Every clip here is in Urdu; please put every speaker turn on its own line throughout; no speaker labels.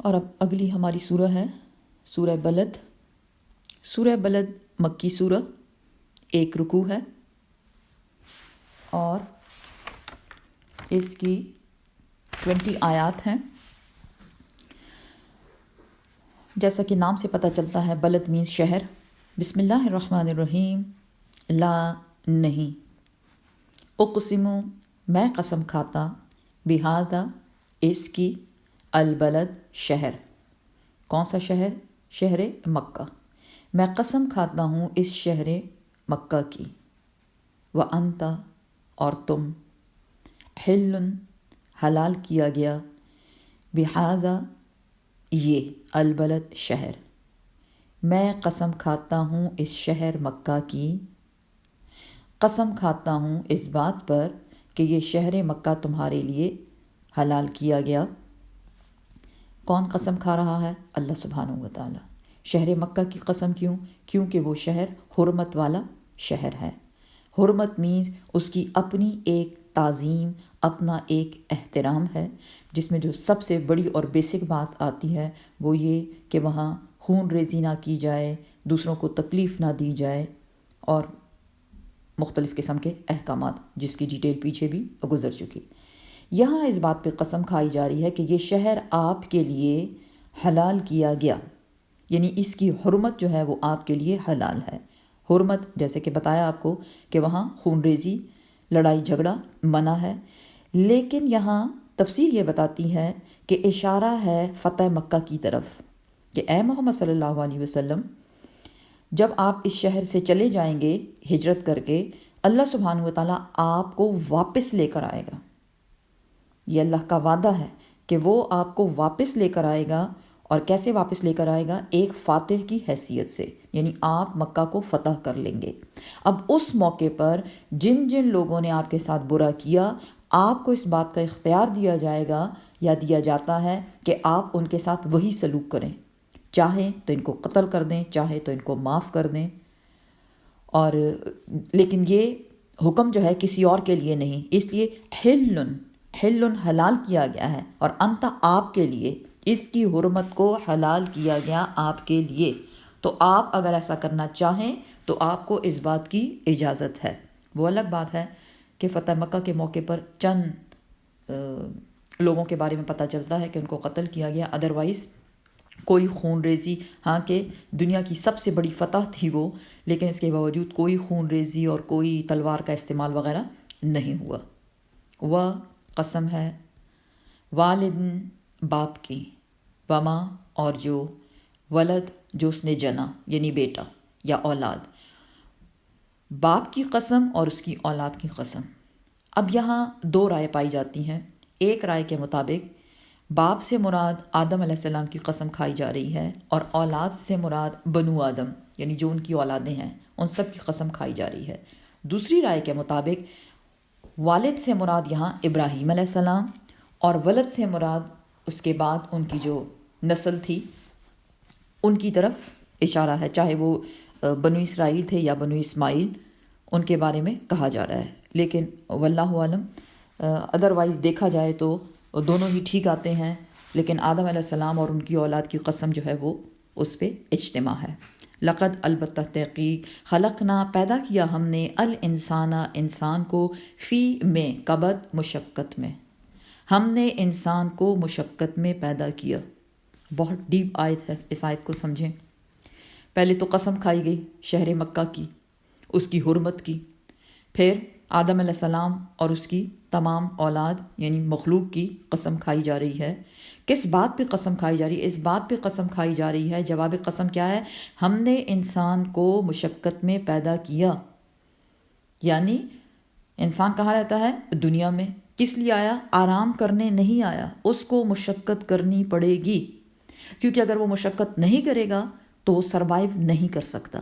اور اب اگلی ہماری سورہ ہے سورہ بلد۔ سورہ بلد مکی سورہ، 1 رکوع ہے اور اس کی 20 آیات ہیں۔ جیسا کہ نام سے پتہ چلتا ہے بلد مینز شہر۔ بسم اللہ الرحمن الرحیم۔ لا نہیں، اقسم میں قسم کھاتا، بہذا اس کی، البلد شہر۔ کون سا شہر؟ شہر مکہ۔ میں قسم کھاتا ہوں اس شہر مکہ کی۔ وانت اور تم، حل حلال کیا گیا، بہذا یہ، البلد شہر۔ میں قسم کھاتا ہوں اس شہر مکہ کی، قسم کھاتا ہوں اس بات پر کہ یہ شہر مکہ تمہارے لیے حلال کیا گیا۔ کون قسم کھا رہا ہے؟ اللہ سبحانہ و تعالی۔ شہر مکہ کی قسم کیوں؟ کیونکہ وہ شہر حرمت والا شہر ہے۔ حرمت مینز اس کی اپنی ایک تعظیم، اپنا ایک احترام ہے، جس میں جو سب سے بڑی اور بیسک بات آتی ہے وہ یہ کہ وہاں خون ریزی نہ کی جائے، دوسروں کو تکلیف نہ دی جائے، اور مختلف قسم کے احکامات جس کی ڈیٹیل پیچھے بھی گزر چکی۔ یہاں اس بات پہ قسم کھائی جا رہی ہے کہ یہ شہر آپ کے لیے حلال کیا گیا، یعنی اس کی حرمت جو ہے وہ آپ کے لیے حلال ہے۔ حرمت جیسے کہ بتایا آپ کو کہ وہاں خون ریزی، لڑائی جھگڑا منع ہے، لیکن یہاں تفسیر یہ بتاتی ہے کہ اشارہ ہے فتح مکہ کی طرف کہ اے محمد صلی اللہ علیہ وسلم، جب آپ اس شہر سے چلے جائیں گے ہجرت کر کے، اللہ سبحانہ و تعالیٰ آپ کو واپس لے کر آئے گا۔ یہ اللہ کا وعدہ ہے کہ وہ آپ کو واپس لے کر آئے گا۔ اور کیسے واپس لے کر آئے گا؟ ایک فاتح کی حیثیت سے، یعنی آپ مکہ کو فتح کر لیں گے۔ اب اس موقع پر جن جن لوگوں نے آپ کے ساتھ برا کیا، آپ کو اس بات کا اختیار دیا جائے گا یا دیا جاتا ہے کہ آپ ان کے ساتھ وہی سلوک کریں، چاہیں تو ان کو قتل کر دیں، چاہے تو ان کو معاف کر دیں۔ اور لیکن یہ حکم جو ہے کسی اور کے لیے نہیں، اس لیے حل حلال کیا گیا ہے، اور انت آپ کے لیے، اس کی حرمت کو حلال کیا گیا آپ کے لیے۔ تو آپ اگر ایسا کرنا چاہیں تو آپ کو اس بات کی اجازت ہے۔ وہ الگ بات ہے کہ فتح مکہ کے موقع پر چند لوگوں کے بارے میں پتہ چلتا ہے کہ ان کو قتل کیا گیا، ادروائز کوئی خون ریزی، ہاں کہ دنیا کی سب سے بڑی فتح تھی وہ، لیکن اس کے باوجود کوئی خون ریزی اور کوئی تلوار کا استعمال وغیرہ نہیں ہوا۔ وہ قسم ہے والدن باپ کی، وما اور جو، ولد جو اس نے جنا یعنی بیٹا یا اولاد، باپ کی قسم اور اس کی اولاد کی قسم۔ اب یہاں 2 رائے پائی جاتی ہیں۔ ایک رائے کے مطابق باپ سے مراد آدم علیہ السلام کی قسم کھائی جا رہی ہے، اور اولاد سے مراد بنو آدم یعنی جو ان کی اولادیں ہیں ان سب کی قسم کھائی جا رہی ہے۔ دوسری رائے کے مطابق والد سے مراد یہاں ابراہیم علیہ السلام، اور ولد سے مراد اس کے بعد ان کی جو نسل تھی ان کی طرف اشارہ ہے، چاہے وہ بنو اسرائیل تھے یا بنو اسماعیل، ان کے بارے میں کہا جا رہا ہے۔ لیکن واللہ عالم، ادروائز دیکھا جائے تو دونوں ہی ٹھیک آتے ہیں، لیکن آدم علیہ السلام اور ان کی اولاد کی قسم جو ہے وہ اس پہ اجتماع ہے۔ لقد البتہ تحقیق، خلقنا پیدا کیا ہم نے، الانسان انسان کو، فی میں کبد مشقت میں، ہم نے انسان کو مشقت میں پیدا کیا۔ بہت ڈیپ آیت ہے، اس آیت کو سمجھیں۔ پہلے تو قسم کھائی گئی شہر مکہ کی، اس کی حرمت کی، پھر آدم علیہ السلام اور اس کی تمام اولاد یعنی مخلوق کی قسم کھائی جا رہی ہے۔ کس بات پہ قسم کھائی جا رہی ہے؟ اس بات پہ قسم کھائی جا رہی ہے، جواب قسم کیا ہے؟ ہم نے انسان کو مشقت میں پیدا کیا۔ یعنی انسان کہاں رہتا ہے؟ دنیا میں۔ کس لیے آیا؟ آرام کرنے نہیں آیا، اس کو مشقت کرنی پڑے گی، کیونکہ اگر وہ مشقت نہیں کرے گا تو وہ سروائیو نہیں کر سکتا۔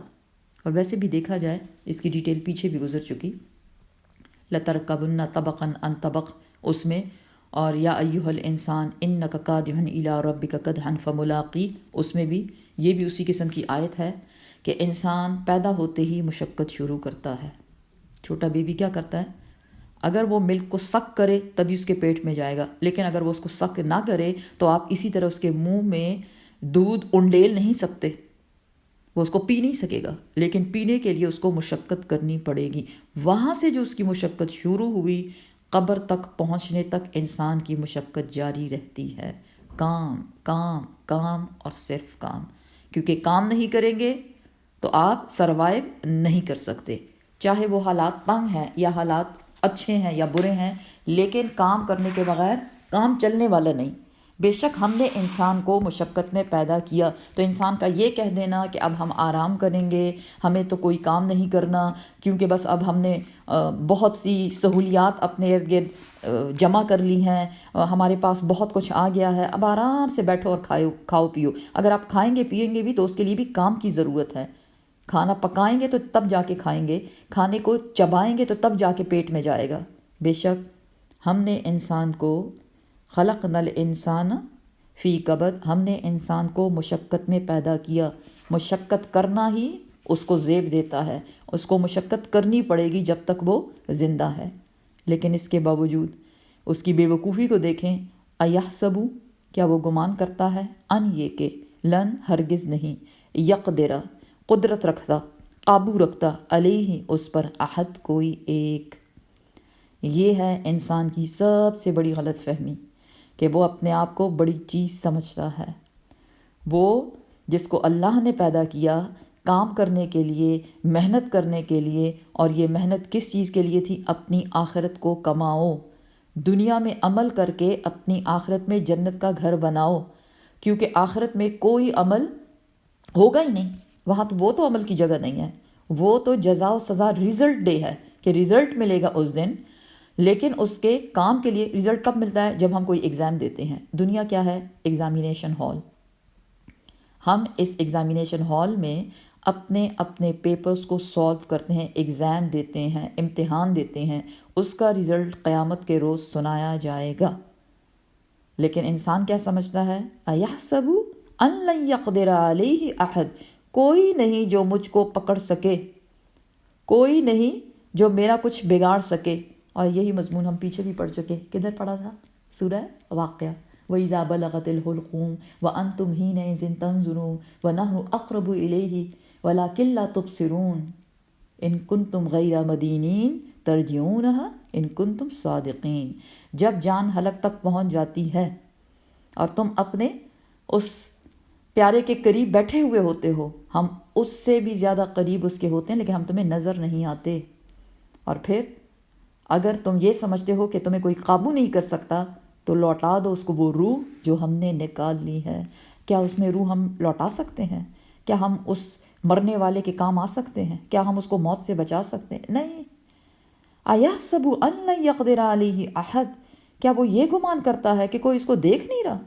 اور ویسے بھی دیکھا جائے، اس کی ڈیٹیل پیچھے بھی گزر چکی، لَتَرْكَبُنَّ طَبَقًا عَنْ طَبَقٍ اس میں، اور یا ایھا الانسان انک کادح الی ربک کدحا فملاقیہ اس میں بھی، یہ بھی اسی قسم کی آیت ہے کہ انسان پیدا ہوتے ہی مشقت شروع کرتا ہے۔ چھوٹا بیبی کیا کرتا ہے؟ اگر وہ ملک کو سک کرے تبھی اس کے پیٹ میں جائے گا، لیکن اگر وہ اس کو سک نہ کرے تو آپ اسی طرح اس کے منہ میں دودھ انڈیل نہیں سکتے، وہ اس کو پی نہیں سکے گا، لیکن پینے کے لیے اس کو مشقت کرنی پڑے گی۔ وہاں سے جو اس کی مشقت شروع ہوئی، قبر تک پہنچنے تک انسان کی مشقت جاری رہتی ہے، کام کام کام اور صرف کام، کیونکہ کام نہیں کریں گے تو آپ سروائیو نہیں کر سکتے، چاہے وہ حالات تنگ ہیں یا حالات اچھے ہیں یا برے ہیں، لیکن کام کرنے کے بغیر کام چلنے والا نہیں۔ بے شک ہم نے انسان کو مشقت میں پیدا کیا، تو انسان کا یہ کہہ دینا کہ اب ہم آرام کریں گے، ہمیں تو کوئی کام نہیں کرنا، کیونکہ بس اب ہم نے بہت سی سہولیات اپنے ارد گرد جمع کر لی ہیں، ہمارے پاس بہت کچھ آ گیا ہے، اب آرام سے بیٹھو اور کھاؤ پیو۔ اگر آپ کھائیں گے پیئیں گے بھی تو اس کے لیے بھی کام کی ضرورت ہے، کھانا پکائیں گے تو تب جا کے کھائیں گے، کھانے کو چبائیں گے تو تب جا کے پیٹ میں جائے گا۔ بے شک ہم نے انسان کو خلقنا الانسان فی کبد، ہم نے انسان کو مشقت میں پیدا کیا، مشقت کرنا ہی اس کو زیب دیتا ہے، اس کو مشقت کرنی پڑے گی جب تک وہ زندہ ہے۔ لیکن اس کے باوجود اس کی بے وقوفی کو دیکھیں، ایحسبو، کیا وہ گمان کرتا ہے، ان یہ کہ لن ہرگز نہیں، یقدرہ قدرت رکھتا، قابو رکھتا، علیہ اس پر، احد کوئی ایک۔ یہ ہے انسان کی سب سے بڑی غلط فہمی کہ وہ اپنے آپ کو بڑی چیز سمجھتا ہے۔ وہ جس کو اللہ نے پیدا کیا کام کرنے کے لیے، محنت کرنے کے لیے، اور یہ محنت کس چیز کے لیے تھی؟ اپنی آخرت کو کماؤ، دنیا میں عمل کر کے اپنی آخرت میں جنت کا گھر بناؤ، کیونکہ آخرت میں کوئی عمل ہوگا ہی نہیں، وہاں تو وہ تو عمل کی جگہ نہیں ہے، وہ تو جزا و سزا ریزلٹ ڈے ہے کہ ریزلٹ ملے گا اس دن۔ لیکن اس کے کام کے لیے ریزلٹ کب ملتا ہے؟ جب ہم کوئی ایگزام دیتے ہیں۔ دنیا کیا ہے؟ Examination hall. ہم اس ایگزامینیشن ہال میں اپنے اپنے پیپرز کو سالو کرتے ہیں، ایگزام دیتے ہیں، امتحان دیتے ہیں، اس کا ریزلٹ قیامت کے روز سنایا جائے گا۔ لیکن انسان کیا سمجھتا ہے؟ ایحسب ان لن یقدر علیہ احد، کوئی نہیں جو مجھ کو پکڑ سکے، کوئی نہیں جو میرا کچھ بگاڑ سکے۔ اور یہی مضمون ہم پیچھے بھی پڑھ چکے، کدھر پڑھا تھا؟ سورہ واقعہ، وَإِذَا بَلَغَتِ الْحُلْقُومَ وَأَنْتُمْ حِينَئِذٍ تَنظُرُونَ وَنَحْنُ أَقْرَبُ إِلَيْهِ وَلَكِنْ لَا تُبْصِرُونَ إِن كُنتُمْ غَيْرَ مَدِينِينَ تَرْجِعُونَهَا إِن كُنتُمْ صَادِقِينَ۔ جب جان حلق تک پہنچ جاتی ہے اور تم اپنے اس پیارے کے قریب بیٹھے ہوئے ہوتے ہو، ہم اس سے بھی زیادہ قریب اس کے ہوتے ہیں، لیکن ہم تمہیں نظر نہیں آتے۔ اور پھر اگر تم یہ سمجھتے ہو کہ تمہیں کوئی قابو نہیں کر سکتا تو لوٹا دو اس کو وہ روح جو ہم نے نکال لی ہے۔ کیا اس میں روح ہم لوٹا سکتے ہیں؟ کیا ہم اس مرنے والے کے کام آ سکتے ہیں؟ کیا ہم اس کو موت سے بچا سکتے ہیں؟ نہیں۔ ایحسب ان لن یقدر علیہ احد، کیا وہ یہ گمان کرتا ہے کہ کوئی اس کو دیکھ نہیں رہا،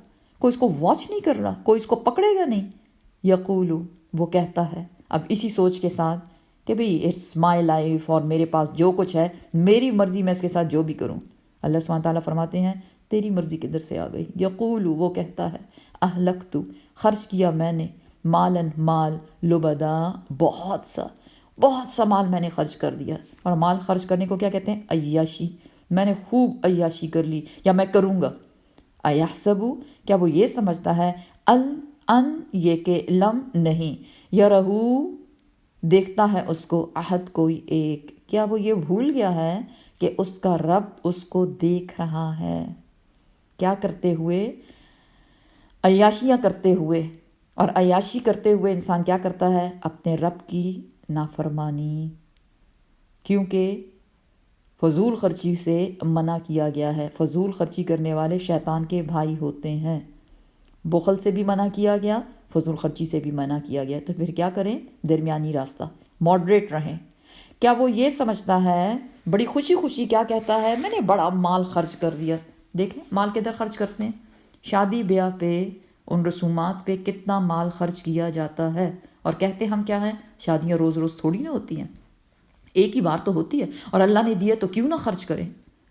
کوئی اس کو واچ نہیں کر رہا، کوئی اس کو پکڑے گا نہیں؟ یقول، وہ کہتا ہے اب اسی سوچ کے ساتھ کہ بھئی اٹس مائی لائف، اور میرے پاس جو کچھ ہے میری مرضی، میں اس کے ساتھ جو بھی کروں۔ اللہ سبحانہ تعالیٰ فرماتے ہیں تیری مرضی کدھر سے آ گئی؟ یقول، وہ کہتا ہے اہلکت، خرچ کیا میں نے، مالن، مال، لبدا، بہت سا مال میں نے خرچ کر دیا۔ اور مال خرچ کرنے کو کیا کہتے ہیں؟ عیاشی، میں نے خوب عیاشی کر لی یا میں کروں گا۔ ایحسب، کیا وہ یہ سمجھتا ہے، ان یہ کہ لم نہیں، یرہو دیکھتا ہے اس کو، احد کوئی ایک، کیا وہ یہ بھول گیا ہے کہ اس کا رب اس کو دیکھ رہا ہے؟ کیا کرتے ہوئے؟ عیاشیاں کرتے ہوئے۔ اور عیاشی کرتے ہوئے انسان کیا کرتا ہے؟ اپنے رب کی نافرمانی، کیونکہ فضول خرچی سے منع کیا گیا ہے۔ فضول خرچی کرنے والے شیطان کے بھائی ہوتے ہیں۔ بخل سے بھی منع کیا گیا، فضول خرچی سے بھی منع کیا گیا، تو پھر کیا کریں؟ درمیانی راستہ، ماڈریٹ رہیں۔ کیا وہ یہ سمجھتا ہے، بڑی خوشی خوشی کیا کہتا ہے، میں نے بڑا مال خرچ کر دیا؟ دیکھیں مال کدھر خرچ کرتے ہیں؟ شادی بیاہ پہ، ان رسومات پہ کتنا مال خرچ کیا جاتا ہے، اور کہتے ہم کیا ہیں، شادیاں روز روز تھوڑی نہ ہوتی ہیں، ایک ہی بار تو ہوتی ہے، اور اللہ نے دیا تو کیوں نہ خرچ کریں۔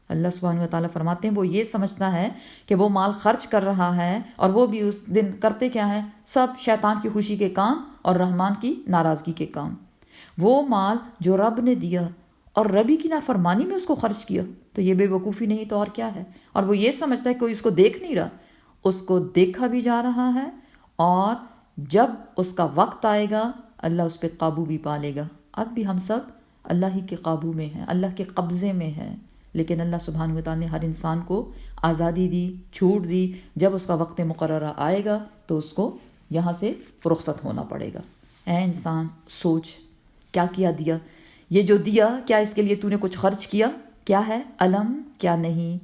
اللہ سبحانہ وتعالیٰ فرماتے ہیں وہ یہ سمجھتا ہے کہ وہ مال خرچ کر رہا ہے، اور وہ بھی اس دن کرتے کیا ہیں؟ سب شیطان کی خوشی کے کام اور رحمان کی ناراضگی کے کام۔ وہ مال جو رب نے دیا اور ربی کی نافرمانی میں اس کو خرچ کیا تو یہ بے وقوفی نہیں تو اور کیا ہے؟ اور وہ یہ سمجھتا ہے کوئی اس کو دیکھ نہیں رہا، اس کو دیکھا بھی جا رہا ہے، اور جب اس کا وقت آئے گا اللہ اس پہ قابو بھی پا لے گا۔ اب بھی ہم سب اللہ ہی کے قابو میں ہیں، اللہ کے قبضے میں ہیں، لیکن اللہ سبحانہ وتعالی نے ہر انسان کو آزادی دی، چھوٹ دی، جب اس کا وقت مقررہ آئے گا تو اس کو یہاں سے رخصت ہونا پڑے گا۔ اے انسان سوچ، کیا کیا دیا؟ یہ جو دیا کیا اس کے لیے تو نے کچھ خرچ کیا؟ کیا ہے؟ علم کیا نہیں،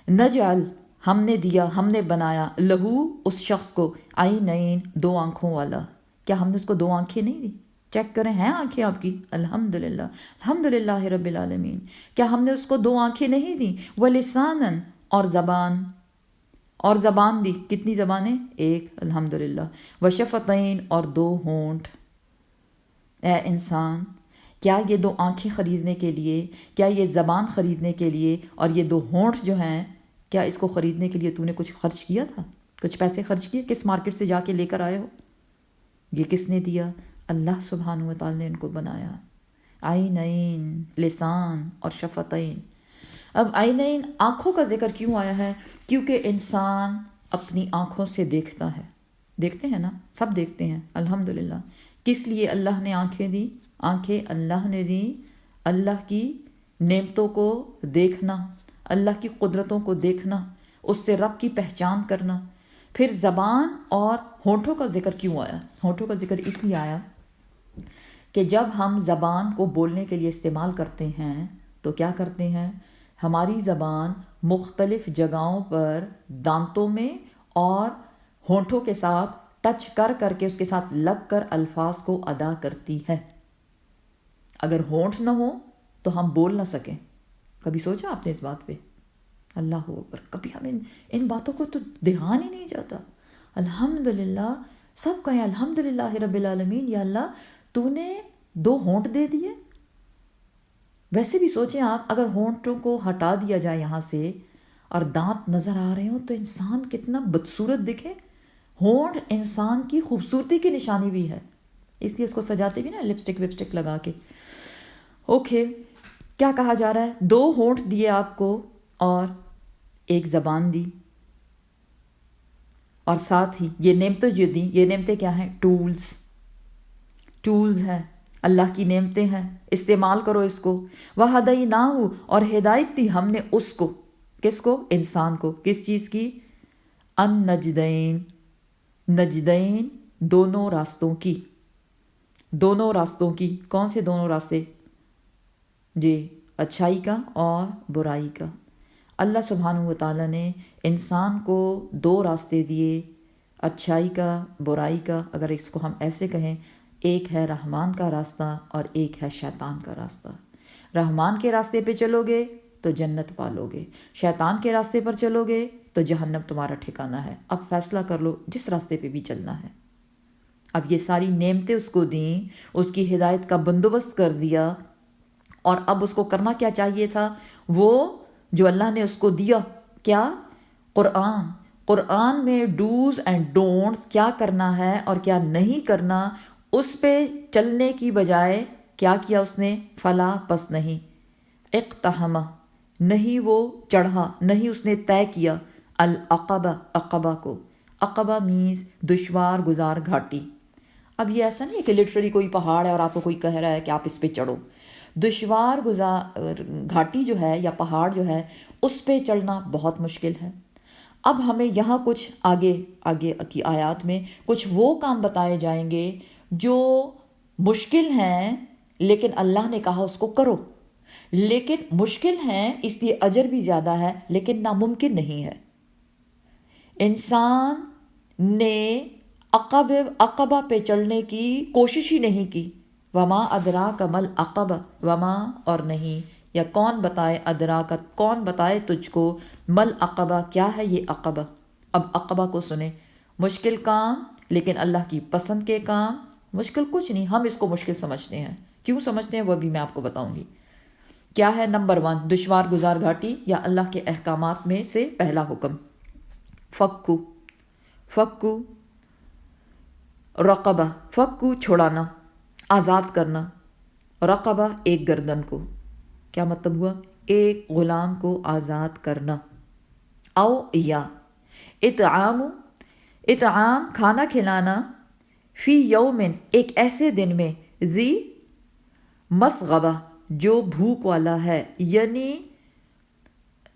نجعل ہم نے دیا، ہم نے بنایا، لہو اس شخص کو، عینین دو آنکھوں والا، کیا ہم نے اس کو دو آنکھیں نہیں دی؟ چیک کریں ہیں آنکھیں آپ کی؟ الحمدللہ الحمدللہ رب العالمین۔ کیا ہم نے اس کو دو آنکھیں نہیں دی؟ وَلِسَانًا اور زبان، اور زبان دی، کتنی زبانیں؟ ایک، الحمدللہ۔ وشفتین اور دو ہونٹ۔ اے انسان کیا یہ دو آنکھیں خریدنے کے لیے، کیا یہ زبان خریدنے کے لیے اور یہ دو ہونٹ جو ہیں، کیا اس کو خریدنے کے لیے تو نے کچھ خرچ کیا تھا؟ کچھ پیسے خرچ کیے؟ کس مارکیٹ سے جا کے لے کر آئے ہو؟ یہ کس نے دیا؟ اللہ سبحانہ وتعالی نے ان کو بنایا۔ عینین لسان اور شفتین۔ اب عینین آنکھوں کا ذکر کیوں آیا ہے؟ کیونکہ انسان اپنی آنکھوں سے دیکھتا ہے، دیکھتے ہیں نا، سب دیکھتے ہیں الحمدللہ۔ کس لیے اللہ نے آنکھیں دی؟ آنکھیں اللہ نے دی اللہ کی نعمتوں کو دیکھنا، اللہ کی قدرتوں کو دیکھنا، اس سے رب کی پہچان کرنا۔ پھر زبان اور ہونٹوں کا ذکر کیوں آیا؟ ہونٹوں کا ذکر اس لیے آیا کہ جب ہم زبان کو بولنے کے لیے استعمال کرتے ہیں تو کیا کرتے ہیں؟ ہماری زبان مختلف جگہوں پر دانتوں میں اور ہونٹوں کے ساتھ ٹچ کر کر کے اس کے ساتھ لگ کر الفاظ کو ادا کرتی ہے۔ اگر ہونٹ نہ ہو تو ہم بول نہ سکیں۔ کبھی سوچا آپ نے اس بات پہ؟ اللہ اکبر، کبھی ہمیں ان باتوں کو تو دھیان ہی نہیں جاتا۔ الحمدللہ، سب کہیں الحمدللہ رب العالمین، یا اللہ تو نے دو ہونٹ دے دیے۔ ویسے بھی سوچیں آپ، اگر ہونٹوں کو ہٹا دیا جائے یہاں سے اور دانت نظر آ رہے ہوں تو انسان کتنا بدصورت دکھے۔ ہونٹ انسان کی خوبصورتی کی نشانی بھی ہے، اس لیے اس کو سجاتے بھی نا لپسٹک وپسٹک لگا کے۔ اوکے، کیا کہا جا رہا ہے؟ دو ہونٹ دیے آپ کو اور ایک زبان دی، اور ساتھ ہی یہ نعمتیں جو دیں، یہ نعمتیں کیا ہیں؟ ٹولز ہیں، اللہ کی نعمتیں ہیں، استعمال کرو اس کو۔ وَهَدَيْنَاهُ اور ہدایت دی ہم نے اس کو، کس کو؟ انسان کو، کس چیز کی؟ النجدین، نجدین دونوں راستوں کی، دونوں راستوں کی۔ کون سے دونوں راستے؟ جی، اچھائی کا اور برائی کا۔ اللہ سبحانہ وتعالی نے انسان کو دو راستے دیے، اچھائی کا، برائی کا۔ اگر اس کو ہم ایسے کہیں، ایک ہے رحمان کا راستہ اور ایک ہے شیطان کا راستہ۔ رحمان کے راستے پہ چلو گے تو جنت پالو گے، شیطان کے راستے پر چلو گے تو جہنم تمہارا ٹھکانہ ہے۔ اب فیصلہ کر لو جس راستے پہ بھی چلنا ہے۔ اب یہ ساری نعمتیں اس کو دیں، اس کی ہدایت کا بندوبست کر دیا، اور اب اس کو کرنا کیا چاہیے تھا؟ وہ جو اللہ نے اس کو دیا، کیا؟ قرآن۔ قرآن میں ڈوز اینڈ ڈونٹس، کیا کرنا ہے اور کیا نہیں کرنا، اس پہ چلنے کی بجائے کیا کیا اس نے؟ فلا، پس نہیں، اقتحم، نہیں وہ چڑھا، نہیں اس نے طے کیا، العقبہ، عقبہ کو۔ عقبہ مینز دشوار گزار گھاٹی۔ اب یہ ایسا نہیں ہے کہ لٹرلی کوئی پہاڑ ہے اور آپ کو کوئی کہہ رہا ہے کہ آپ اس پہ چڑھو۔ دشوار گزار گھاٹی جو ہے یا پہاڑ جو ہے، اس پہ چڑھنا بہت مشکل ہے۔ اب ہمیں یہاں کچھ آگے کی آیات میں کچھ وہ کام بتائے جائیں گے جو مشکل ہیں، لیکن اللہ نے کہا اس کو کرو۔ لیکن مشکل ہیں اس لیے اجر بھی زیادہ ہے، لیکن ناممکن نہیں ہے۔ انسان نے عقبہ پہ چڑھنے کی کوشش ہی نہیں کی۔ وما ادراک مل عقبہ، وما اور نہیں، یا کون بتائے، ادراک کون بتائے تجھ کو، مل عقبہ کیا ہے یہ عقبہ۔ اب عقبہ کو سنیں، مشکل کام لیکن اللہ کی پسند کے کام۔ مشکل کچھ نہیں، ہم اس کو مشکل سمجھتے ہیں۔ کیوں سمجھتے ہیں وہ بھی میں آپ کو بتاؤں گی۔ کیا ہے؟ نمبر 1، دشوار گزار گھاٹی یا اللہ کے احکامات میں سے پہلا حکم، فکو رقبہ، چھڑانا، آزاد کرنا، رقبہ ایک گردن کو، کیا مطلب ہوا؟ ایک غلام کو آزاد کرنا. او یا اطعام کھانا کھلانا، فی یومن ایک ایسے دن میں، ذی مسغبہ جو بھوک والا ہے، یعنی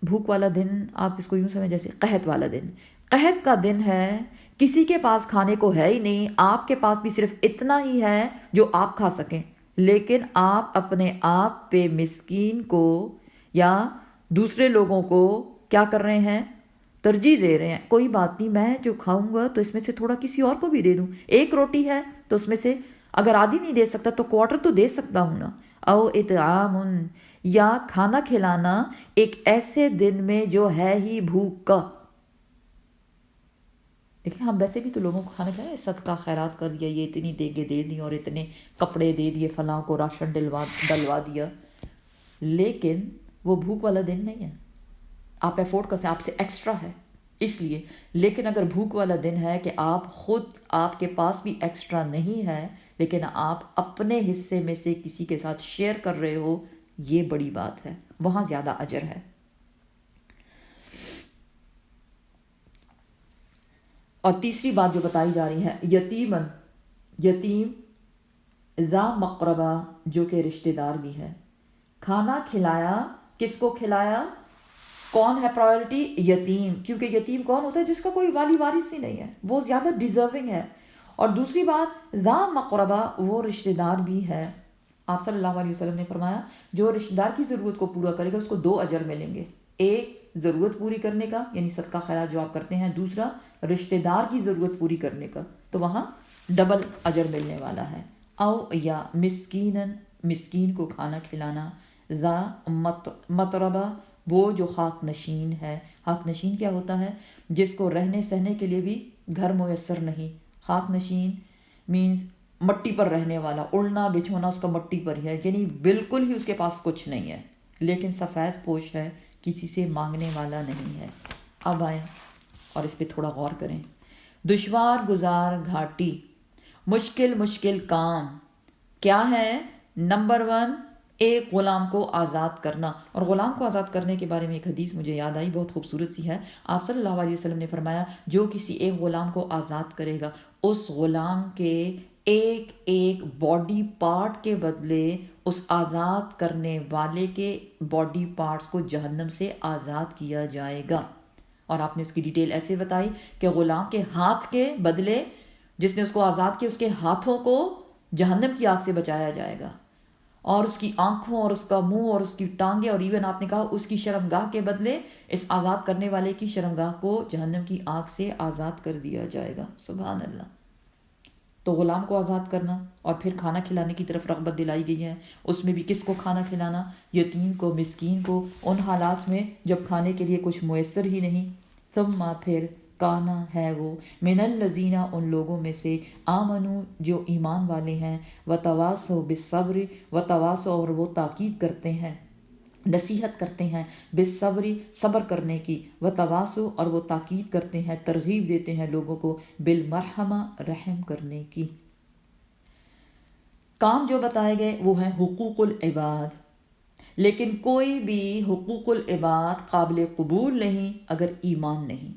بھوک والا دن آپ اس کو یوں سمجھ جیسے قحط والا دن. قحط کا دن ہے، کسی کے پاس کھانے کو ہے ہی نہیں، آپ کے پاس بھی صرف اتنا ہی ہے جو آپ کھا سکیں، لیکن آپ اپنے آپ پہ مسکین کو یا دوسرے لوگوں کو کیا کر رہے ہیں؟ ترجیح دے رہے ہیں. کوئی بات نہیں، میں جو کھاؤں گا تو اس میں سے تھوڑا کسی اور کو بھی دے دوں. ایک روٹی ہے تو اس میں سے اگر آدھی نہیں دے سکتا تو کوارٹر تو دے سکتا ہوں نا. او اطعام یا کھانا کھلانا ایک ایسے دن میں جو ہے ہی بھوک کا. دیکھیں ہم ویسے بھی تو لوگوں کو کھانا کھلائیں، صدقہ خیرات کر دیا، یہ اتنی دیگیں دے دی اور اتنے کپڑے دے دیے، فلاں کو راشن ڈلوا دیا، لیکن وہ بھوک والا دن نہیں ہے. آپ افورڈ کر سکتے، آپ سے ایکسٹرا ہے اس لیے. لیکن اگر بھوک والا دن ہے کہ آپ خود آپ کے پاس بھی ایکسٹرا نہیں ہے لیکن آپ اپنے حصے میں سے کسی کے ساتھ شیئر کر رہے ہو، یہ بڑی بات ہے، وہاں زیادہ اجر ہے. اور تیسری بات جو بتائی جا رہی ہے، یتیم ذا مقربہ جو کہ رشتہ دار بھی ہے. کھانا کھلایا، کس کو کھلایا؟ کون ہے پرائیورٹی؟ یتیم. کیونکہ یتیم کون ہوتا ہے؟ جس کا کوئی والی وارث ہی نہیں ہے، وہ زیادہ ڈیزرونگ ہے. اور دوسری بات ذا مقربہ، وہ رشتہ دار بھی ہے. آپ صلی اللہ علیہ وسلم نے فرمایا جو رشتہ دار کی ضرورت کو پورا کرے گا اس کو 2 اجر ملیں گے. ایک ضرورت پوری کرنے کا یعنی صدقہ خیرات جو آپ کرتے ہیں، دوسرا رشتہ دار کی ضرورت پوری کرنے کا، تو وہاں ڈبل اجر ملنے والا ہے. او یا مسکین کو کھانا کھلانا، ذا متربہ وہ جو خاک نشین ہے. خاک نشین کیا ہوتا ہے؟ جس کو رہنے سہنے کے لیے بھی گھر میسر نہیں. خاک نشین مینز مٹی پر رہنے والا، اڑنا بچھونا اس کا مٹی پر ہی ہے، یعنی بالکل ہی اس کے پاس کچھ نہیں ہے لیکن سفید پوش ہے، کسی سے مانگنے والا نہیں ہے. اب آئیں اور اس پہ تھوڑا غور کریں. دشوار گزار گھاٹی، مشکل کام کیا ہے؟ نمبر 1 ایک غلام کو آزاد کرنا. اور غلام کو آزاد کرنے کے بارے میں ایک حدیث مجھے یاد آئی، بہت خوبصورت سی ہے. آپ صلی اللہ علیہ وسلم نے فرمایا جو کسی ایک غلام کو آزاد کرے گا، اس غلام کے ایک باڈی پارٹ کے بدلے اس آزاد کرنے والے کے باڈی پارٹس کو جہنم سے آزاد کیا جائے گا. اور آپ نے اس کی ڈیٹیل ایسے بتائی کہ غلام کے ہاتھ کے بدلے جس نے اس کو آزاد کیا، اس کے ہاتھوں کو جہنم کی آگ سے بچایا جائے گا، اور اس کی آنکھوں اور اس کا منہ اور اس کی ٹانگیں، اور ایون آپ نے کہا اس کی شرمگاہ کے بدلے اس آزاد کرنے والے کی شرمگاہ کو جہنم کی آگ سے آزاد کر دیا جائے گا. سبحان اللہ. تو غلام کو آزاد کرنا اور پھر کھانا کھلانے کی طرف رغبت دلائی گئی ہے. اس میں بھی کس کو کھانا کھلانا؟ یتیم کو، مسکین کو، ان حالات میں جب کھانے کے لیے کچھ میسر ہی نہیں. ثم پھر کانا ہے وہ، من الذین ان لوگوں میں سے، آمنو جو ایمان والے ہیں، وتواصوا بالصبر وتواصوا اور وہ تاکید کرتے ہیں، نصیحت کرتے ہیں، بالصبر صبر کرنے کی، وتواصوا اور وہ تاکید کرتے ہیں، ترغیب دیتے ہیں لوگوں کو، بالمرحمہ رحم کرنے کی. کام جو بتائے گئے وہ ہیں حقوق العباد، لیکن کوئی بھی حقوق العباد قابل قبول نہیں اگر ایمان نہیں.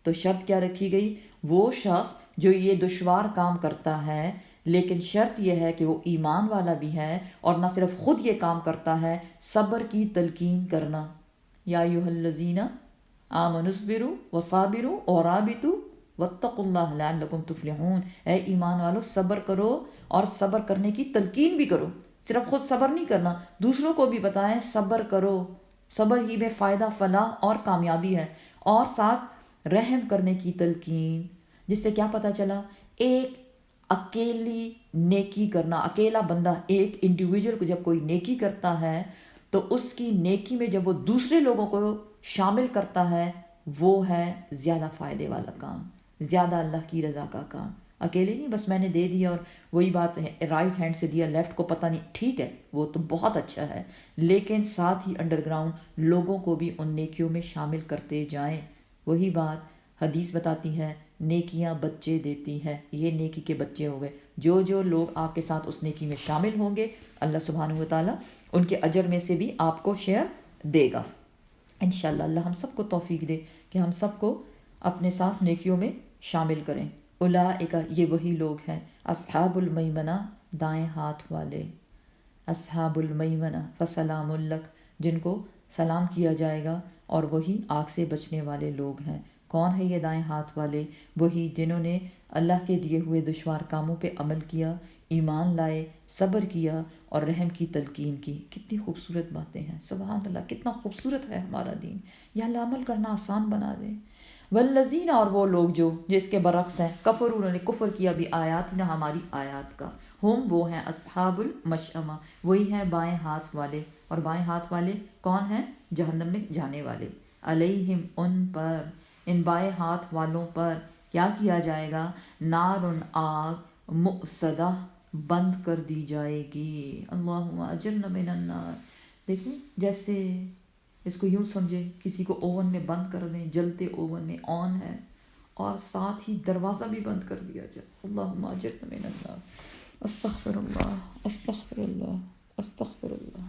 تو شرط کیا رکھی گئی؟ وہ شخص جو یہ دشوار کام کرتا ہے لیکن شرط یہ ہے کہ وہ ایمان والا بھی ہے، اور نہ صرف خود یہ کام کرتا ہے، صبر کی تلقین کرنا. یا ایھا الذین آمنوا اصبروا وصابروا ورابطوا واتقوا اللہ لعلکم تفلحون. اے ایمان والو صبر کرو اور صبر کرنے کی تلقین بھی کرو. صرف خود صبر نہیں کرنا، دوسروں کو بھی بتائیں صبر کرو، صبر ہی میں فائدہ، فلاح اور کامیابی ہے. اور ساتھ رحم کرنے کی تلقین، جس سے کیا پتہ چلا؟ ایک اکیلی نیکی کرنا، اکیلا بندہ، ایک انڈیویجول کو جب کوئی نیکی کرتا ہے تو اس کی نیکی میں جب وہ دوسرے لوگوں کو شامل کرتا ہے، وہ ہے زیادہ فائدے والا کام، زیادہ اللہ کی رضا کا کام. اکیلے نہیں بس میں نے دے دیا اور وہی بات ہے، رائٹ ہینڈ سے دیا لیفٹ کو پتہ نہیں، ٹھیک ہے وہ تو بہت اچھا ہے، لیکن ساتھ ہی انڈر گراؤنڈ لوگوں کو بھی ان نیکیوں میں شامل کرتے جائیں. وہی بات حدیث بتاتی ہے، نیکیاں بچے دیتی ہے. یہ نیکی کے بچے ہو گئے. جو لوگ آپ کے ساتھ اس نیکی میں شامل ہوں گے، اللہ سبحانہ و تعالیٰ ان کے اجر میں سے بھی آپ کو شیئر دے گا انشاءاللہ۔ اللہ ہم سب کو توفیق دے کہ ہم سب کو اپنے ساتھ نیکیوں میں شامل کریں۔ اولئک، یہ وہی لوگ ہیں، اصحاب المیمنہ، دائیں ہاتھ والے، اصحاب المیمنہ فسلام لک، جن کو سلام کیا جائے گا، اور وہی آگ سے بچنے والے لوگ ہیں۔ کون ہے یہ دائیں ہاتھ والے؟ وہی جنہوں نے اللہ کے دیے ہوئے دشوار کاموں پہ عمل کیا، ایمان لائے، صبر کیا اور رحم کی تلقین کی۔ کتنی خوبصورت باتیں ہیں، سبحان اللہ، کتنا خوبصورت ہے ہمارا دین، یا اللہ عمل کرنا آسان بنا دے۔ والذین، اور وہ لوگ جو جس کے برعکس ہیں، کفر، انہوں نے کفر کیا بھی آیات نہ ہماری آیات کا، ہم وہ ہیں اصحاب المشأمہ، وہی ہیں بائیں ہاتھ والے، اور بائیں ہاتھ والے کون ہیں؟ جہنم میں جانے والے۔ علیہم، ان پر، ان بائیں ہاتھ والوں پر کیا کیا جائے گا؟ نار، آگ، مؤصدہ، بند کر دی جائے گی۔ اللہم اجرنا من النار۔ دیکھیں، جیسے اس کو یوں سمجھے کسی کو اوون میں بند کر دیں، جلتے اوون میں آن ہے، اور ساتھ ہی دروازہ بھی بند کر دیا جائے۔ اللہم اجرنا من النار۔ استغفر اللہ، استغفر اللہ، استغفر اللہ۔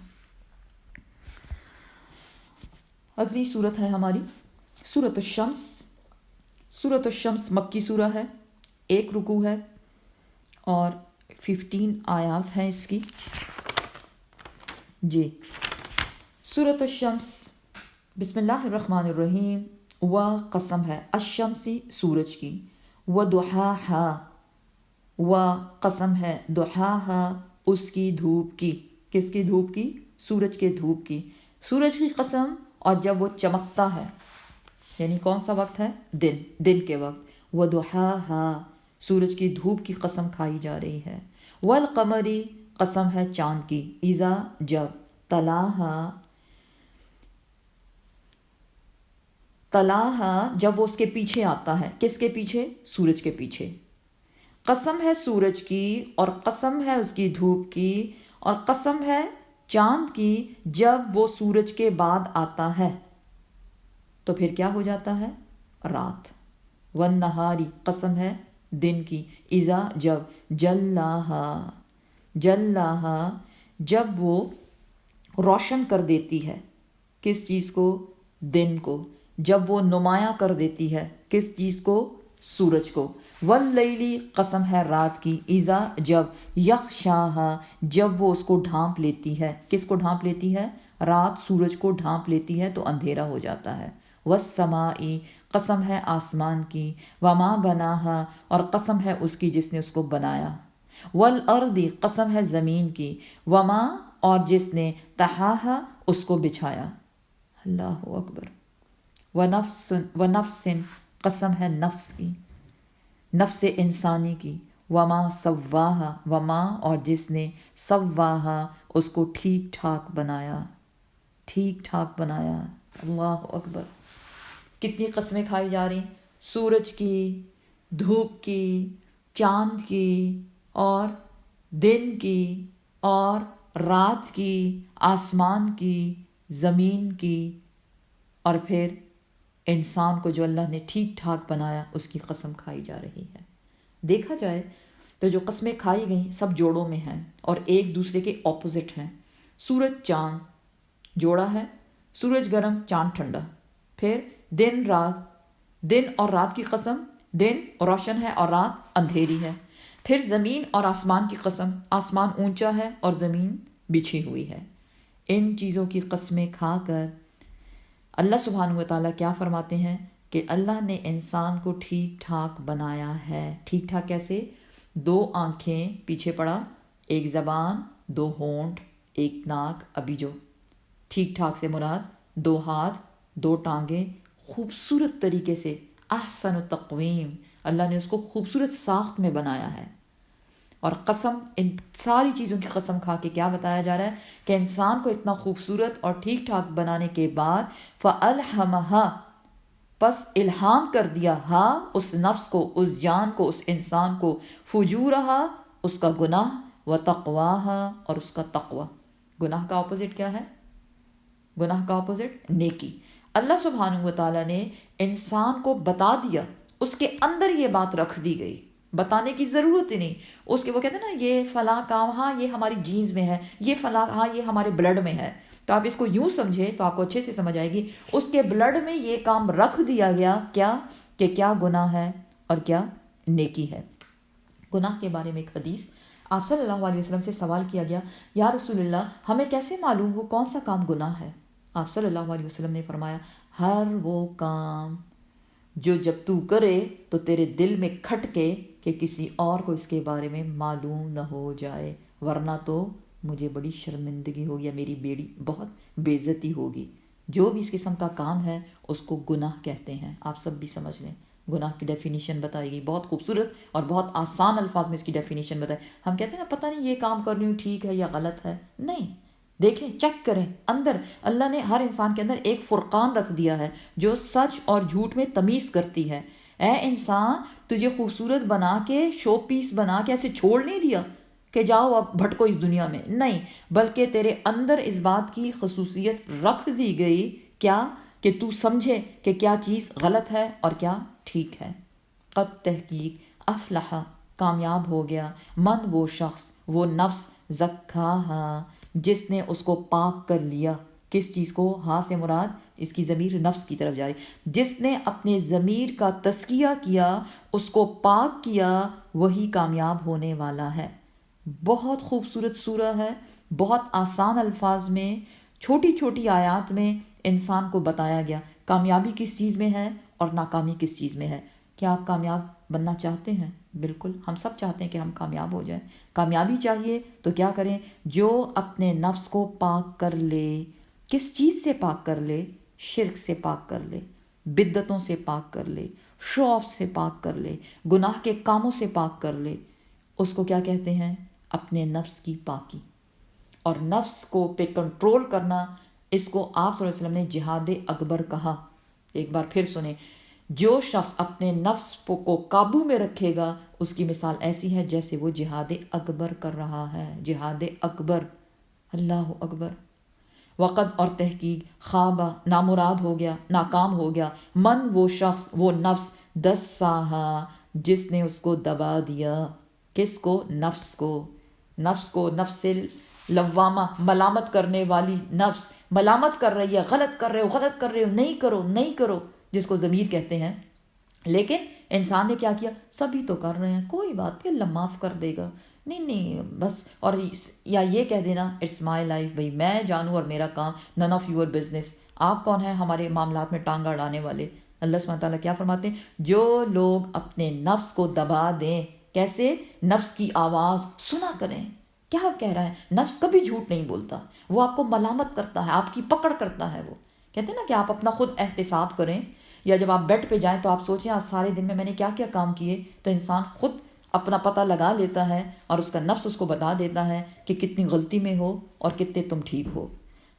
اگلی صورت ہے ہماری سورۃ الشمس۔ سورۃ الشمس مکی سورہ ہے، 1 رکوع ہے اور 15 آیات ہیں اس کی۔ جی، سورۃ الشمس، بسم اللہ الرحمن الرحیم۔ و قسم ہے، الشمسی، سورج کی، و ضحاہا، و قسم ہے، ضحاہا، اس کی دھوپ کی۔ کس کی دھوپ کی؟ سورج کے دھوپ کی۔ سورج کی قسم، اور جب وہ چمکتا ہے، یعنی کون سا وقت ہے؟ دن، دن کے وقت۔ و ضحاہا، سورج کی دھوپ کی قسم کھائی جا رہی ہے۔ والقمری، قسم ہے چاند کی، اذا، جب، تلاہا، تلاہا، جب وہ اس کے پیچھے آتا ہے۔ کس کے پیچھے؟ سورج کے پیچھے۔ قسم ہے سورج کی، اور قسم ہے اس کی دھوپ کی، اور قسم ہے چاند کی، جب وہ سورج کے بعد آتا ہے تو پھر کیا ہو جاتا ہے؟ رات۔ والنہاری، قسم ہے دن کی، اذا، جب، جلاہا، جلاہا، جب وہ روشن کر دیتی ہے۔ کس چیز کو؟ دن کو۔ جب وہ نمایاں کر دیتی ہے، کس چیز کو؟ سورج کو۔ واللیلی، قسم ہے رات کی، اذا، جب، یغشاہا، جب وہ اس کو ڈھانپ لیتی ہے۔ کس کو ڈھانپ لیتی ہے؟ رات سورج کو ڈھانپ لیتی ہے تو اندھیرا ہو جاتا ہے۔ والسماء، قسم ہے آسمان کی، وما بناہا، اور قسم ہے اس کی جس نے اس کو بنایا۔ والارض، قسم ہے زمین کی، وما، اور جس نے طحاہا، اس کو بچھایا۔ اللہ اکبر۔ ونفس، قسم ہے نفس کی، نفس انسانی کی، وما سواہا، وما، اور جس نے سواہا، اس کو ٹھیک ٹھاک بنایا، ٹھیک ٹھاک بنایا۔ اللہ اکبر۔ کتنی قسمیں کھائی جا رہی؟ سورج کی، دھوپ کی، چاند کی، اور دن کی، اور رات کی، آسمان کی، زمین کی، اور پھر انسان کو جو اللہ نے ٹھیک ٹھاک بنایا اس کی قسم کھائی جا رہی ہے۔ دیکھا جائے تو جو قسمیں کھائی گئیں سب جوڑوں میں ہیں اور ایک دوسرے کے اپوزٹ ہیں۔ سورج چاند جوڑا ہے، سورج گرم، چاند ٹھنڈا۔ پھر دن رات، دن اور رات کی قسم، دن روشن ہے اور رات اندھیری ہے۔ پھر زمین اور آسمان کی قسم، آسمان اونچا ہے اور زمین بچھی ہوئی ہے۔ ان چیزوں کی قسمیں کھا کر اللہ سبحانہ و تعالیٰ کیا فرماتے ہیں کہ اللہ نے انسان کو ٹھیک ٹھاک بنایا ہے۔ ٹھیک ٹھاک کیسے؟ 2 آنکھیں، پیچھے پڑا، 1 زبان، 2 ہونٹ، 1 ناک، ابھی جو ٹھیک ٹھاک سے مراد 2 ہاتھ، 2 ٹانگیں، خوبصورت طریقے سے، احسن تقویم، اللہ نے اس کو خوبصورت ساخت میں بنایا ہے۔ اور قسم، ان ساری چیزوں کی قسم کھا کے کیا بتایا جا رہا ہے کہ انسان کو اتنا خوبصورت اور ٹھیک ٹھاک بنانے کے بعد فَأَلْحَمَهَا، پس الہام کر دیا، ہاں، اس نفس کو، اس جان کو، اس انسان کو، فجورہا، اس کا گناہ، وتقواہا، اور اس کا تقوی۔ گناہ کا اپوزٹ کیا ہے؟ گناہ کا اپوزٹ نیکی۔ اللہ سبحانہ و تعالیٰ نے انسان کو بتا دیا، اس کے اندر یہ بات رکھ دی گئی بتانے کی ضرورت ہی نہیں. اس کے وہ کہتے ہیں نا یہ فلاں کام ہاں یہ ہماری جینز میں ہے، یہ فلاں ہاں یہ ہمارے بلڈ میں ہے. تو آپ اس کو یوں سمجھیں تو آپ کو اچھے سے سمجھ آئے گی. اس کے بلڈ میں یہ کام رکھ دیا گیا کیا کہ کیا گناہ ہے اور کیا نیکی ہے. گناہ کے بارے میں ایک حدیث آپ صلی اللہ علیہ وسلم سے سوال کیا گیا، یا رسول اللہ ہمیں کیسے معلوم ہو کون سا کام گناہ ہے؟ آپ صلی اللہ علیہ وسلم نے فرمایا، ہر وہ کام جو جب تو کرے تو تیرے دل میں کھٹکے کہ کسی اور کو اس کے بارے میں معلوم نہ ہو جائے، ورنہ تو مجھے بڑی شرمندگی ہوگی یا میری بیڑی بہت بے عزتی ہوگی. جو بھی اس قسم کا کام ہے اس کو گناہ کہتے ہیں. آپ سب بھی سمجھ لیں. گناہ کی ڈیفینیشن بتائی گئی، بہت خوبصورت اور بہت آسان الفاظ میں اس کی ڈیفینیشن بتائی. ہم کہتے ہیں نا پتہ نہیں یہ کام کر رہی ہوں ٹھیک ہے یا غلط ہے. نہیں، دیکھیں چیک کریں اندر. اللہ نے ہر انسان کے اندر ایک فرقان رکھ دیا ہے جو سچ اور جھوٹ میں تمیز کرتی ہے. اے انسان، تجھے خوبصورت بنا کے شو پیس بنا کے ایسے چھوڑ نہیں دیا کہ جاؤ اب بھٹکو اس دنیا میں، نہیں، بلکہ تیرے اندر اس بات کی خصوصیت رکھ دی گئی کیا کہ تو سمجھے کہ کیا چیز غلط ہے اور کیا ٹھیک ہے. قد تحقیق افلح کامیاب ہو گیا، من وہ شخص، وہ نفس، زکاہا جس نے اس کو پاک کر لیا. کس چیز کو؟ ہاں سے مراد اس کی ضمیر نفس کی طرف جا رہی. جس نے اپنے ضمیر کا تزکیہ کیا، اس کو پاک کیا، وہی کامیاب ہونے والا ہے. بہت خوبصورت سورہ ہے، بہت آسان الفاظ میں چھوٹی چھوٹی آیات میں انسان کو بتایا گیا کامیابی کس چیز میں ہے اور ناکامی کس چیز میں ہے. کیا آپ کامیاب بننا چاہتے ہیں؟ بالکل، ہم سب چاہتے ہیں کہ ہم کامیاب ہو جائیں. کامیابی چاہیے تو کیا کریں؟ جو اپنے نفس کو پاک کر لے. کس چیز سے پاک کر لے؟ شرک سے پاک کر لے، بدعتوں سے پاک کر لے، شو آف سے پاک کر لے، گناہ کے کاموں سے پاک کر لے. اس کو کیا کہتے ہیں؟ اپنے نفس کی پاکی. اور نفس کو پہ کنٹرول کرنا، اس کو آپ صلی اللہ علیہ وسلم نے جہاد اکبر کہا. ایک بار پھر سنیں، جو شخص اپنے نفس کو قابو میں رکھے گا اس کی مثال ایسی ہے جیسے وہ جہاد اکبر کر رہا ہے. جہاد اکبر، اللہ اکبر. وقت اور تحقیق خوابہ نامراد ہو گیا، ناکام ہو گیا، من وہ شخص، وہ نفس، دساہا جس نے اس کو دبا دیا. کس کو؟ نفس کو. نفس کو، نفس لوامہ، ملامت کرنے والی نفس ملامت کر رہی ہے، غلط کر رہے ہو، غلط کر رہے ہو، نہیں کرو نہیں کرو، جس کو ضمیر کہتے ہیں. لیکن انسان نے کیا کیا؟ سبھی تو کر رہے ہیں، کوئی بات نہیں، اللہ معاف کر دے گا، نہیں بس. اور یا یہ کہہ دینا اٹس مائی لائف، بھائی میں جانوں اور میرا کام، نن آف یور بزنس. آپ کون ہیں ہمارے معاملات میں ٹانگ اڑانے والے؟ اللہ سبحانہ تعالیٰ کیا فرماتے ہیں؟ جو لوگ اپنے نفس کو دبا دیں. کیسے؟ نفس کی آواز سنا کریں. کیا کہہ رہا ہے؟ نفس کبھی جھوٹ نہیں بولتا، وہ آپ کو ملامت کرتا ہے، آپ کی پکڑ کرتا ہے. وہ کہتے ہیں نا کہ آپ اپنا خود احتساب کریں، یا جب آپ بیڈ پہ جائیں تو آپ سوچیں آج سارے دن میں میں نے کیا کیا کام کیے. تو انسان خود اپنا پتہ لگا لیتا ہے اور اس کا نفس اس کو بتا دیتا ہے کہ کتنی غلطی میں ہو اور کتنے تم ٹھیک ہو.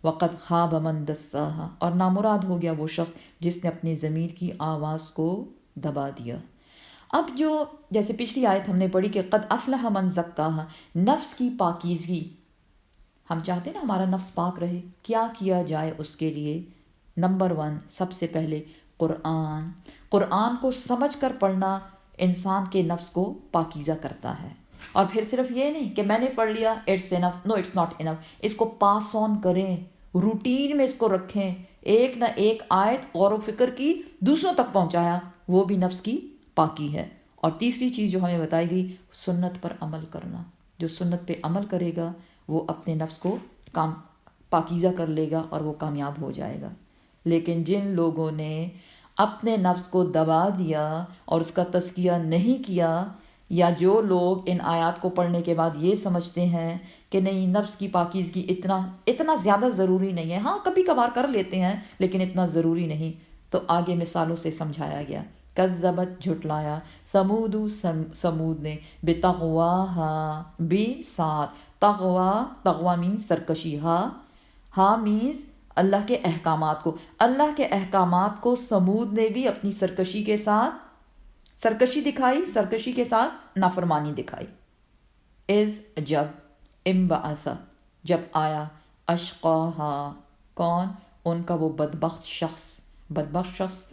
وقت خواب من دساہا، اور نامراد ہو گیا وہ شخص جس نے اپنی ضمیر کی آواز کو دبا دیا. اب جو جیسے پچھلی آیت ہم نے پڑھی کہ قد افلح من زکاہا، نفس کی پاکیزگی. ہم چاہتے ہیں نا ہمارا نفس پاک رہے. کیا کیا جائے اس کے لیے؟ نمبر 1، سب سے پہلے قرآن. قرآن کو سمجھ کر پڑھنا انسان کے نفس کو پاکیزہ کرتا ہے. اور پھر صرف یہ نہیں کہ میں نے پڑھ لیا it's enough, no it's not enough. اس کو پاس آن کریں، روٹین میں اس کو رکھیں. ایک نہ ایک آیت غور و فکر کی دوسروں تک پہنچایا، وہ بھی نفس کی پاکی ہے. اور تیسری چیز جو ہمیں بتائی گئی، سنت پر عمل کرنا. جو سنت پہ عمل کرے گا وہ اپنے نفس کو پاکیزہ کر لے گا اور وہ کامیاب ہو جائے گا. لیکن جن لوگوں نے اپنے نفس کو دبا دیا اور اس کا تزکیہ نہیں کیا، یا جو لوگ ان آیات کو پڑھنے کے بعد یہ سمجھتے ہیں کہ نہیں نفس کی پاکیزگی اتنا زیادہ ضروری نہیں ہے، ہاں کبھی کبھار کر لیتے ہیں لیکن اتنا ضروری نہیں، تو آگے مثالوں سے سمجھایا گیا. کذبت جھٹلایا، سمود نے، بتقواہا بھی ساتھ، تقوا مینز سرکشی، ہاں مینز اللہ کے احکامات کو. اللہ کے احکامات کو سمود نے بھی اپنی سرکشی کے ساتھ سرکشی دکھائی، سرکشی کے ساتھ نافرمانی دکھائی. جب انبعث، جب آیا، اشقاہا، کون؟ ان کا وہ بدبخت شخص. بدبخت شخص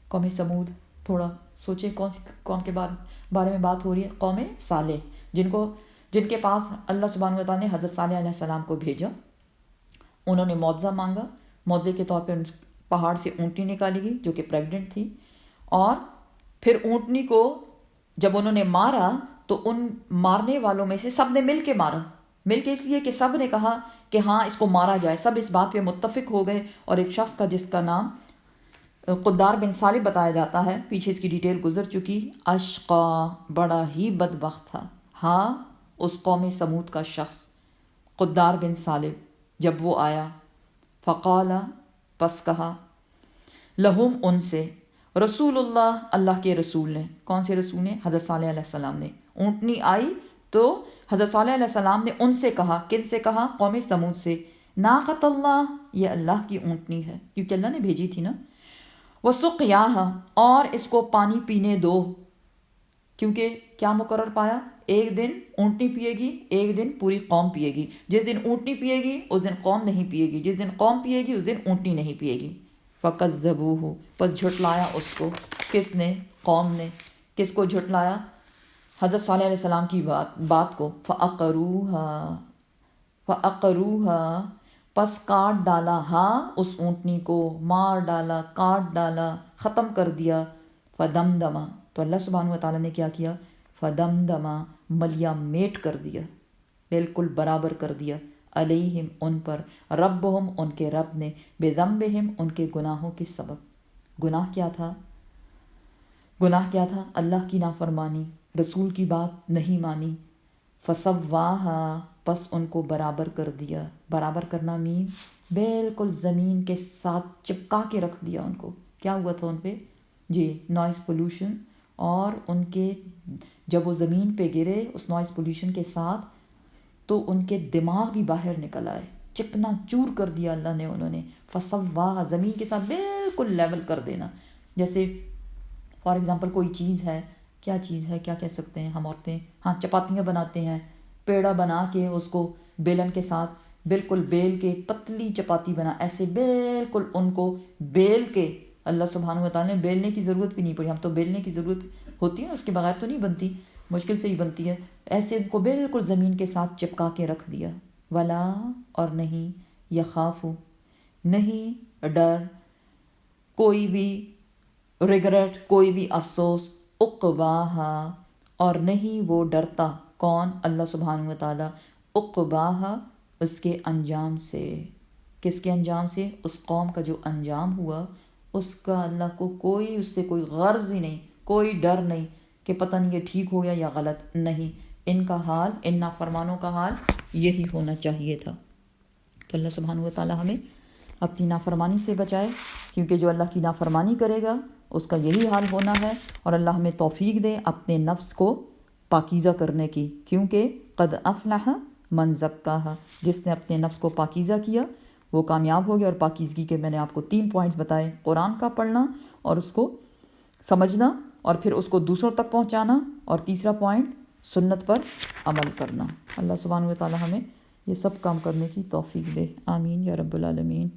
قوم سمود، تھوڑا سوچیں کون سی قوم کے بارے میں بات ہو رہی ہے، قوم صالح، جن کے پاس اللہ سبحانہ و تعالیٰ نے حضرت صالح علیہ السلام کو بھیجا۔ انہوں نے معجزہ مانگا، معجزے کے طور پہ پہاڑ سے اونٹنی نکالی گئی جو کہ پریگننٹ تھی، اور پھر اونٹنی کو جب انہوں نے مارا تو ان مارنے والوں میں سے سب نے مل کے مارا، مل کے اس لیے کہ سب نے کہا کہ ہاں اس کو مارا جائے، سب اس بات پہ متفق ہو گئے۔ اور ایک شخص کا جس کا نام قدار بن صالح بتایا جاتا ہے، پیچھے اس کی ڈیٹیل گزر چکی، اشقا، بڑا ہی بدبخت تھا، ہاں اس قوم سمود کا شخص قدار بن صالح جب وہ آیا، فقال، پس کہا، لہم، ان سے، رسول اللہ، اللہ کے رسول نے، کون سے رسول نے؟ حضرت صالح علیہ السلام نے۔ اونٹنی آئی تو حضرت صالح علیہ السلام نے ان سے کہا، کن سے کہا؟ قوم سمود سے، ناقۃ اللہ، یہ اللہ کی اونٹنی ہے، کیونکہ اللہ نے بھیجی تھی نا، وسقیاہا، اور اس کو پانی پینے دو، کیونکہ کیا مقرر پایا؟ ایک دن اونٹنی پیے گی، ایک دن پوری قوم پیے گی، جس دن اونٹنی پیے گی اس دن قوم نہیں پیے گی، جس دن قوم پیے گی اس دن اونٹنی نہیں پیے گی۔ فکذبوہ، پس جھٹلایا اس کو، کس نے؟ قوم نے۔ کس کو جھٹلایا؟ حضرت صالح علیہ السلام کی بات کو۔ فعقروہا، پس کاٹ ڈالا، ہاں اس اونٹنی کو، مار ڈالا، کاٹ ڈالا، ختم کر دیا۔ فدمدما، تو اللہ سبحانہ وتعالیٰ نے کیا کیا؟ فدمدما، ملیا میٹ کر دیا، بالکل برابر کر دیا، علیہم، ان پر، ربہم، ان کے رب نے، بذنبہم، ان کے گناہوں کے سبب۔ گناہ کیا تھا؟ گناہ کیا تھا؟ اللہ کی نافرمانی، رسول کی بات نہیں مانی۔ فسواہا، پس ان کو برابر کر دیا۔ برابر کرنا مین بالکل زمین کے ساتھ چپکا کے رکھ دیا ان کو۔ کیا ہوا تھا ان پہ؟ جی، نوائز پولوشن، اور ان کے جب وہ زمین پہ گرے اس نوائز پولوشن کے ساتھ تو ان کے دماغ بھی باہر نکل آئے، چکنا چور کر دیا اللہ نے انہوں نے۔ فسواہا، زمین کے ساتھ بالکل لیول کر دینا۔ جیسے فار ایگزامپل کوئی چیز ہے، کیا چیز ہے، کیا کہہ سکتے ہیں ہم عورتیں، ہاں چپاتیاں بناتے ہیں، پیڑا بنا کے اس کو بیلن کے ساتھ بالکل بیل کے پتلی چپاتی بنا، ایسے بالکل ان کو بیل کے اللہ سبحانہ وتعالیٰ نے بیلنے کی ضرورت بھی نہیں پڑی۔ ہم تو بیلنے کی ضرورت ہوتی ہے، اس کے بغیر تو نہیں بنتی، مشکل سے ہی بنتی ہے، ایسے ان کو بالکل زمین کے ساتھ چپکا کے رکھ دیا۔ ولا، اور نہیں، یخافو، نہیں ڈر، کوئی بھی ریگریٹ، کوئی بھی افسوس، عقباہا، اور نہیں وہ ڈرتا، کون؟ اللہ سبحانہ وتعالیٰ، عقباہا، اس کے انجام سے۔ کس کے انجام سے؟ اس قوم کا جو انجام ہوا اس کا اللہ کو کوئی، اس سے کوئی غرض ہی نہیں، کوئی ڈر نہیں کہ پتہ نہیں یہ ٹھیک ہو گیا یا غلط، نہیں، ان کا حال، ان نافرمانوں کا حال یہی ہونا چاہیے تھا۔ تو اللہ سبحانہ وتعالیٰ ہمیں اپنی نافرمانی سے بچائے، کیونکہ جو اللہ کی نافرمانی کرے گا اس کا یہی حال ہونا ہے، اور اللہ ہمیں توفیق دے اپنے نفس کو پاکیزہ کرنے کی، کیونکہ قد افلح من زکاہا، جس نے اپنے نفس کو پاکیزہ کیا وہ کامیاب ہو گیا۔ اور پاکیزگی کے میں نے آپ کو 3 پوائنٹس بتائے، قرآن کا پڑھنا اور اس کو سمجھنا اور پھر اس کو دوسروں تک پہنچانا، اور تیسرا پوائنٹ سنت پر عمل کرنا۔ اللہ سبحانہ و تعالی ہمیں یہ سب کام کرنے کی توفیق دے، آمین یا رب العالمین۔